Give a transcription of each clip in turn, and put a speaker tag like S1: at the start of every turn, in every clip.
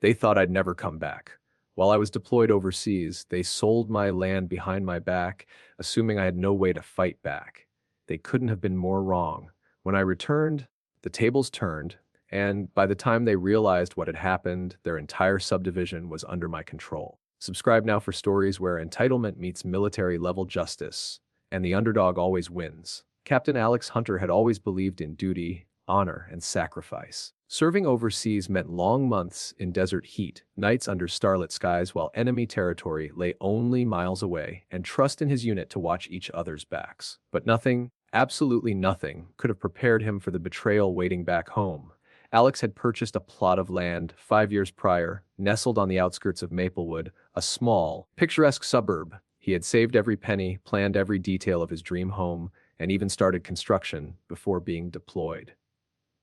S1: They thought I'd never come back. While I was deployed overseas, they sold my land behind my back, assuming I had no way to fight back. They couldn't have been more wrong. When I returned, the tables turned, and by the time they realized what had happened, their entire subdivision was under my control. Subscribe now for stories where entitlement meets military-level justice, and the underdog always wins. Captain Alex Hunter had always believed in duty, honor, and sacrifice. Serving overseas meant long months in desert heat, nights under starlit skies while enemy territory lay only miles away, and trust in his unit to watch each other's backs. But nothing, absolutely nothing, could have prepared him for the betrayal waiting back home. Alex had purchased a plot of land 5 years prior, nestled on the outskirts of Maplewood, a small, picturesque suburb. He had saved every penny, planned every detail of his dream home, and even started construction before being deployed.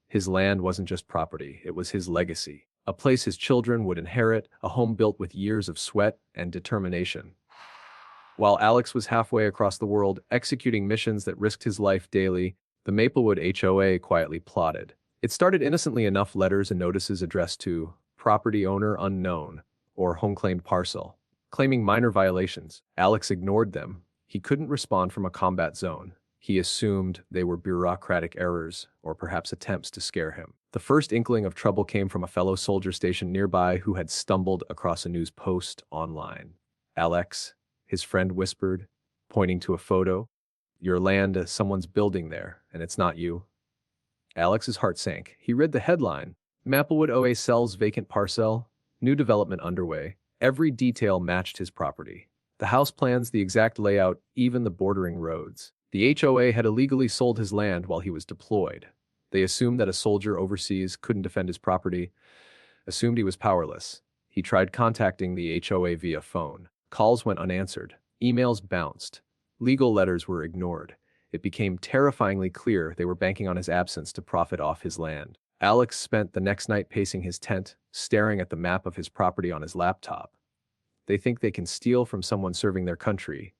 S1: His land wasn't just property, it was his legacy. A place his children would inherit, a home built with years of sweat and determination. While Alex was halfway across the world executing missions that risked his life daily, the Maplewood HOA quietly plotted. It started innocently enough: letters and notices addressed to property owner unknown or home claimed parcel, claiming minor violations. Alex ignored them. He couldn't respond from a combat zone. He assumed they were bureaucratic errors or perhaps attempts to scare him. The first inkling of trouble came from a fellow soldier stationed nearby who had stumbled across a news post online. "Alex," his friend whispered, pointing to a photo. "Your land, someone's building there, and it's not you." Alex's heart sank. He read the headline: Maplewood OA sells vacant parcel, new development underway. Every detail matched his property. The house plans, the exact layout, even the bordering roads. The HOA had illegally sold his land while he was deployed. They assumed that a soldier overseas couldn't defend his property, assumed he was powerless. He tried contacting the HOA via phone. Calls went unanswered. Emails bounced. Legal letters were ignored. It became terrifyingly clear they were banking on his absence to profit off his land. Alex spent the next night pacing his tent, staring at the map of his property on his laptop. "They think they can steal from someone serving their country,"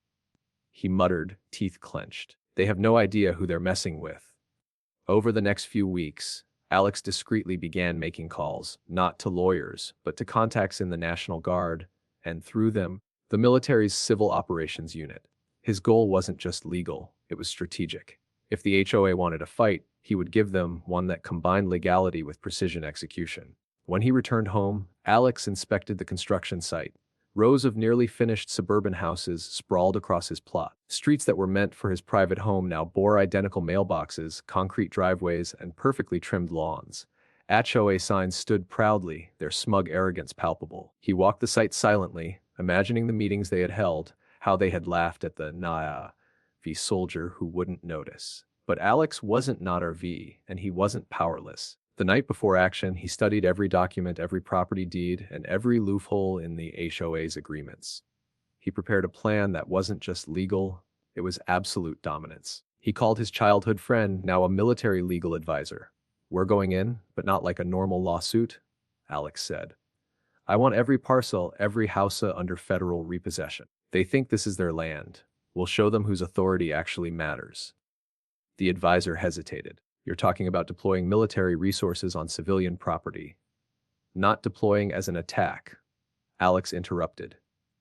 S1: he muttered, teeth clenched. "They have no idea who they're messing with." Over the next few weeks, Alex discreetly began making calls, not to lawyers, but to contacts in the National Guard, and through them, the military's Civil Operations Unit. His goal wasn't just legal, it was strategic. If the HOA wanted a fight, he would give them one that combined legality with precision execution. When he returned home, Alex inspected the construction site. Rows of nearly finished suburban houses sprawled across his plot. Streets that were meant for his private home now bore identical mailboxes, concrete driveways, and perfectly trimmed lawns. HOA signs stood proudly, their smug arrogance palpable. He walked the site silently, imagining the meetings they had held, how they had laughed at the naive soldier who wouldn't notice. But Alex wasn't naive, and he wasn't powerless. The night before action, he studied every document, every property deed, and every loophole in the HOA's agreements. He prepared a plan that wasn't just legal, it was absolute dominance. He called his childhood friend, now a military legal advisor. "We're going in, but not like a normal lawsuit," Alex said. "I want every parcel, every house under federal repossession. They think this is their land. We'll show them whose authority actually matters." The advisor hesitated. "You're talking about deploying military resources on civilian property, not deploying as an attack," Alex interrupted.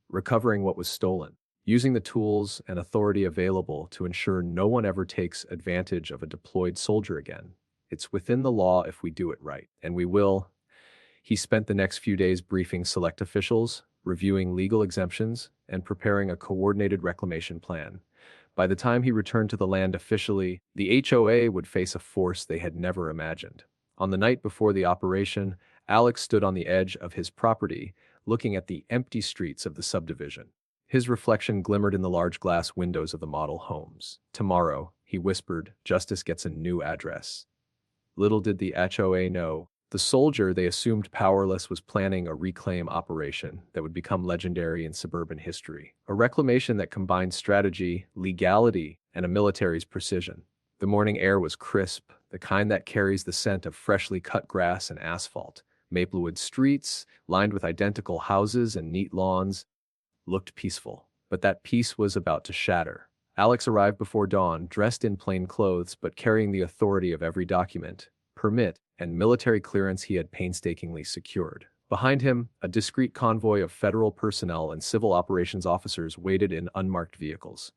S1: "Recovering what was stolen, using the tools and authority available to ensure no one ever takes advantage of a deployed soldier again. It's within the law if we do it right, and we will." He spent the next few days briefing select officials, reviewing legal exemptions, and preparing a coordinated reclamation plan. By the time he returned to the land officially, the HOA would face a force they had never imagined. On the night before the operation, Alex stood on the edge of his property, looking at the empty streets of the subdivision. His reflection glimmered in the large glass windows of the model homes. "Tomorrow," he whispered, "justice gets a new address." Little did the HOA know, the soldier they assumed powerless was planning a reclaim operation that would become legendary in suburban history. A reclamation that combined strategy, legality, and a military's precision. The morning air was crisp, the kind that carries the scent of freshly cut grass and asphalt. Maplewood streets, lined with identical houses and neat lawns, looked peaceful. But that peace was about to shatter. Alex arrived before dawn, dressed in plain clothes but carrying the authority of every document, permit, and military clearance he had painstakingly secured. Behind him, a discreet convoy of federal personnel and civil operations officers waited in unmarked vehicles.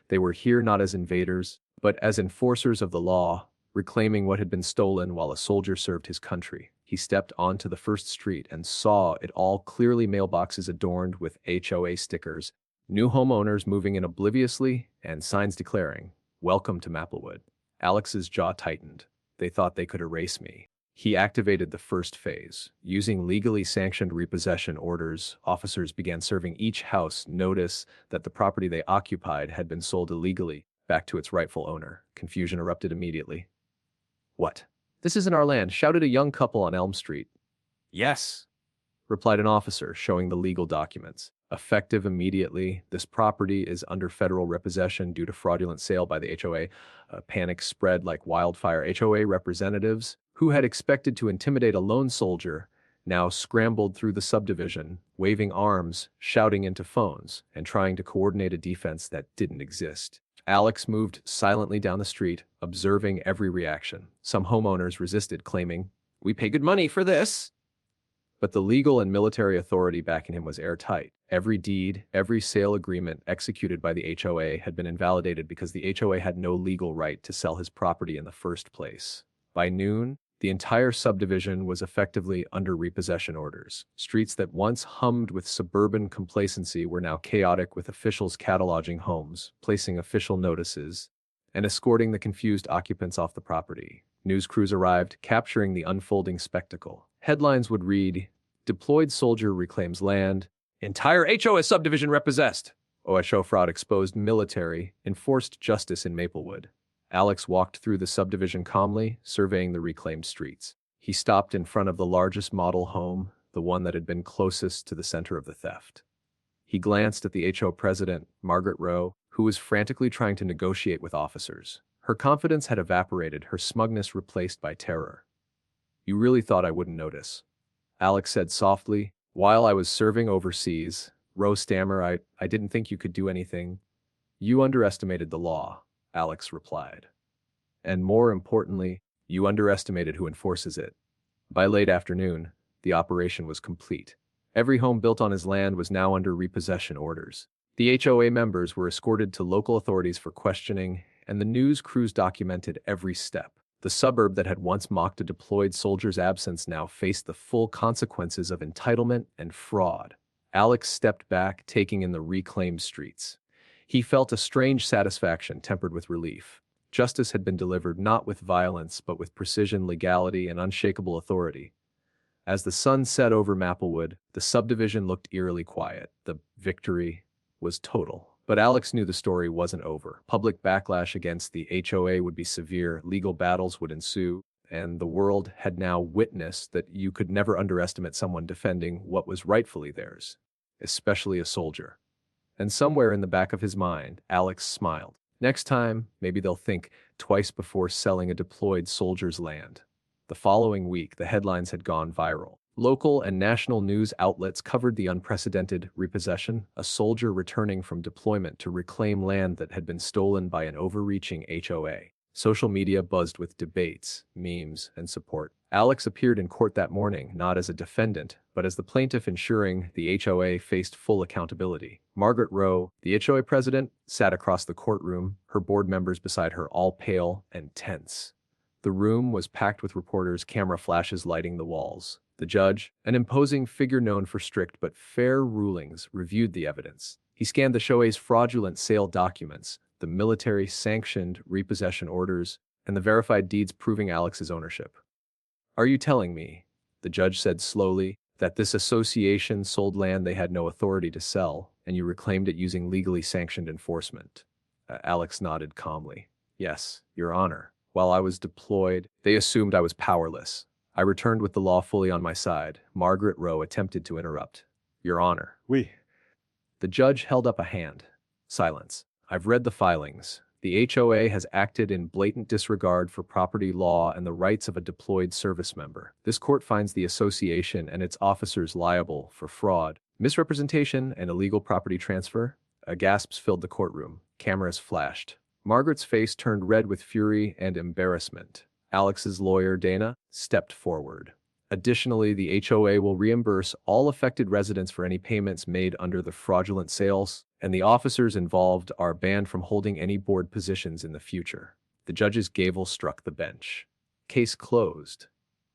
S1: They were here not as invaders, but as enforcers of the law, reclaiming what had been stolen while a soldier served his country. He stepped onto the first street and saw it all clearly: mailboxes adorned with HOA stickers, new homeowners moving in obliviously, and signs declaring, "Welcome to Maplewood." Alex's jaw tightened. They thought they could erase me. He activated the first phase. Using legally sanctioned repossession orders, officers began serving each house notice that the property they occupied had been sold illegally back to its rightful owner. Confusion erupted immediately. "What? This isn't our land," shouted a young couple on Elm Street. "Yes," replied an officer, showing the legal documents. "Effective immediately, this property is under federal repossession due to fraudulent sale by the HOA. Panic spread like wildfire. HOA representatives, who had expected to intimidate a lone soldier, now scrambled through the subdivision, waving arms, shouting into phones, and trying to coordinate a defense that didn't exist. Alex moved silently down the street, observing every reaction. Some homeowners resisted, claiming, "We pay good money for this." But the legal and military authority backing him was airtight. Every deed, every sale agreement executed by the HOA had been invalidated because the HOA had no legal right to sell his property in the first place. By noon, the entire subdivision was effectively under repossession orders. Streets that once hummed with suburban complacency were now chaotic, with officials cataloging homes, placing official notices, and escorting the confused occupants off the property. News crews arrived, capturing the unfolding spectacle. Headlines would read, "Deployed soldier reclaims land," "Entire HOA subdivision repossessed," "OSHO fraud exposed," "Military enforced justice in Maplewood." Alex walked through the subdivision calmly, surveying the reclaimed streets. He stopped in front of the largest model home, the one that had been closest to the center of the theft. He glanced at the HO president, Margaret Rowe, who was frantically trying to negotiate with officers. Her confidence had evaporated, her smugness replaced by terror. "You really thought I wouldn't notice," Alex said softly. "While I was serving overseas," Rowe stammered, I didn't think you could do anything." "You underestimated the law," Alex replied. "And more importantly, you underestimated who enforces it." By late afternoon, the operation was complete. Every home built on his land was now under repossession orders. The HOA members were escorted to local authorities for questioning, and the news crews documented every step. The suburb that had once mocked a deployed soldier's absence now faced the full consequences of entitlement and fraud. Alex stepped back, taking in the reclaimed streets. He felt a strange satisfaction tempered with relief. Justice had been delivered not with violence, but with precision, legality, and unshakable authority. As the sun set over Maplewood, the subdivision looked eerily quiet. The victory was total. But Alex knew the story wasn't over. Public backlash against the HOA would be severe, legal battles would ensue, and the world had now witnessed that you could never underestimate someone defending what was rightfully theirs, especially a soldier. And somewhere in the back of his mind, Alex smiled. Next time, maybe they'll think twice before selling a deployed soldier's land. The following week, the headlines had gone viral. Local and national news outlets covered the unprecedented repossession, a soldier returning from deployment to reclaim land that had been stolen by an overreaching HOA. Social media buzzed with debates, memes, and support. Alex appeared in court that morning, not as a defendant, but as the plaintiff, ensuring the HOA faced full accountability. Margaret Rowe, the HOA president, sat across the courtroom, her board members beside her, all pale and tense. The room was packed with reporters, camera flashes lighting the walls. The judge, an imposing figure known for strict but fair rulings, reviewed the evidence. He scanned the HOA's fraudulent sale documents, the military-sanctioned repossession orders, and the verified deeds proving Alex's ownership. "Are you telling me," the judge said slowly, "that this association sold land they had no authority to sell, and you reclaimed it using legally sanctioned enforcement?" Alex nodded calmly. "Yes, Your Honor. While I was deployed, they assumed I was powerless. I returned with the law fully on my side." Margaret Rowe attempted to interrupt. "Your Honor, The judge held up a hand. "Silence. I've read the filings. The HOA has acted in blatant disregard for property law and the rights of a deployed service member. This court finds the association and its officers liable for fraud, misrepresentation, and illegal property transfer." Gasps filled the courtroom. Cameras flashed. Margaret's face turned red with fury and embarrassment. Alex's lawyer, Dana, stepped forward. Additionally, the HOA will reimburse all affected residents for any payments made under the fraudulent sales, and the officers involved are banned from holding any board positions in the future. The judge's gavel struck the bench. Case closed.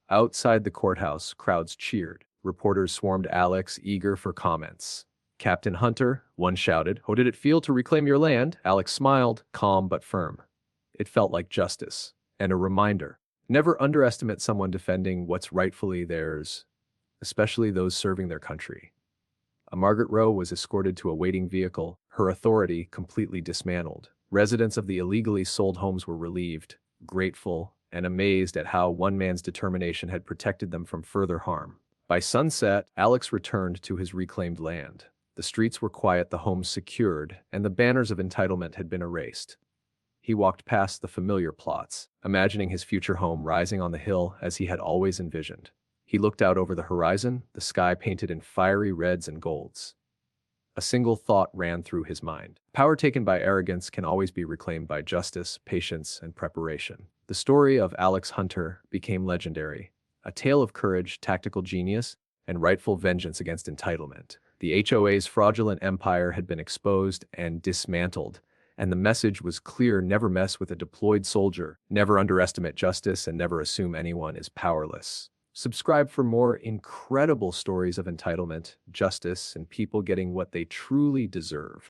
S1: Outside the courthouse, crowds cheered. Reporters swarmed Alex, eager for comments. "Captain Hunter," one shouted, "how did it feel to reclaim your land?" Alex smiled, calm but firm. It felt like justice, and a reminder. Never underestimate someone defending what's rightfully theirs, especially those serving their country. Margaret Rowe was escorted to a waiting vehicle, her authority completely dismantled. Residents of the illegally sold homes were relieved, grateful, and amazed at how one man's determination had protected them from further harm. By sunset, Alex returned to his reclaimed land. The streets were quiet, the homes secured, and the banners of entitlement had been erased. He walked past the familiar plots, imagining his future home rising on the hill as he had always envisioned. He looked out over the horizon, the sky painted in fiery reds and golds. A single thought ran through his mind. Power taken by arrogance can always be reclaimed by justice, patience, and preparation. The story of Alex Hunter became legendary, a tale of courage, tactical genius, and rightful vengeance against entitlement. The HOA's fraudulent empire had been exposed and dismantled, and the message was clear: never mess with a deployed soldier, never underestimate justice, and never assume anyone is powerless. Subscribe for more incredible stories of entitlement, justice, and people getting what they truly deserve.